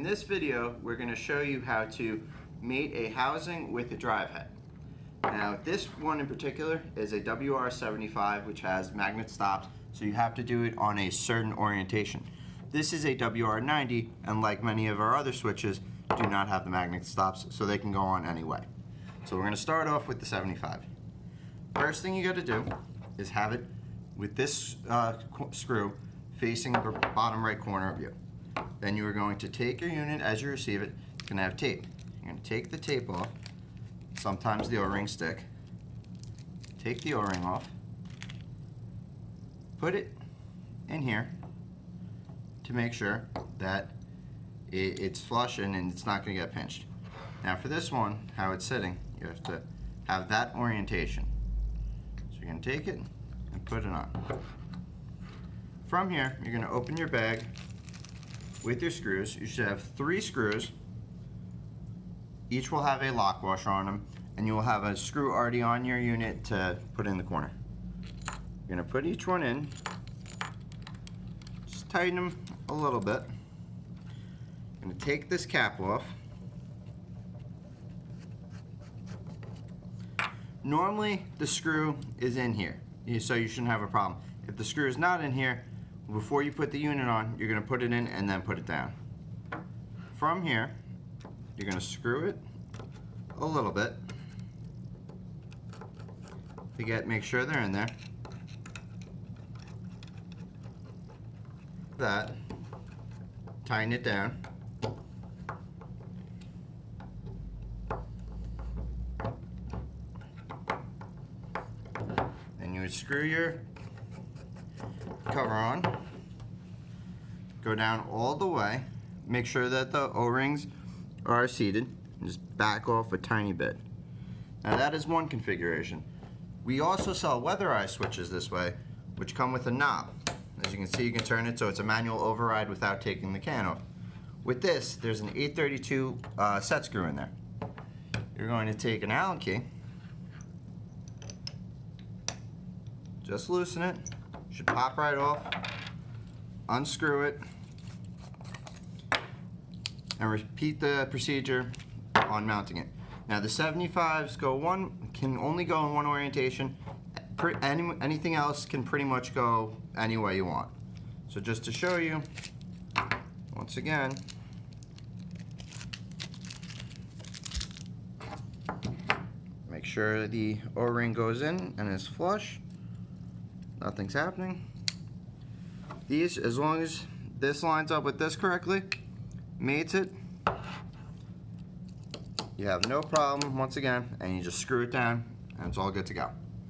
In this video, we're going to show you how to mate a housing with a drive head. Now, this one in particular is a WR75, which has magnet stops, so you have to do it on a certain orientation. This is a WR90, and like many of our other switches, do not have the magnet stops, so they can go on any way. So we're going to start off with the 75. First thing you got to do is have it with this screw facing the bottom right corner of you. Then you are going to take your unit as you receive it. It's going to have tape. You're going to take the tape off. Sometimes the O-rings stick. Take the O-ring off. Put it in here to make sure that it's flush and it's not going to get pinched. Now for this one, how it's sitting, you have to have that orientation. So you're going to take it and put it on. From here, you're going to open your bag with your screws. You should have 3 screws. Each will have a lock washer on them, and you will have a screw already on your unit to put in the corner. You're going to put each one in. Just tighten them a little bit. I'm going to take this cap off. Normally the screw is in here, so you shouldn't have a problem. If the screw is not in here, before you put the unit on, you're going to put it in and then put it down. From here, you're going to screw it a little bit to make sure they're in there. That, tighten it down. Then you would screw your cover on, go down all the way, make sure that the O-rings are seated, and just back off a tiny bit. Now that is one configuration. We also sell weatherized switches this way, which come with a knob. As you can see, you can turn it so it's a manual override without taking the can off. With this, there's an 832 set screw in there. You're going to take an Allen key, just loosen it. Should pop right off, unscrew it, and repeat the procedure on mounting it. Now the 75s can only go in one orientation. Anything else can pretty much go any way you want. So just to show you, once again, make sure the O-ring goes in and is flush. Nothing's happening. These, as long as this lines up with this correctly, mates it, you have no problem once again, and you just screw it down and it's all good to go.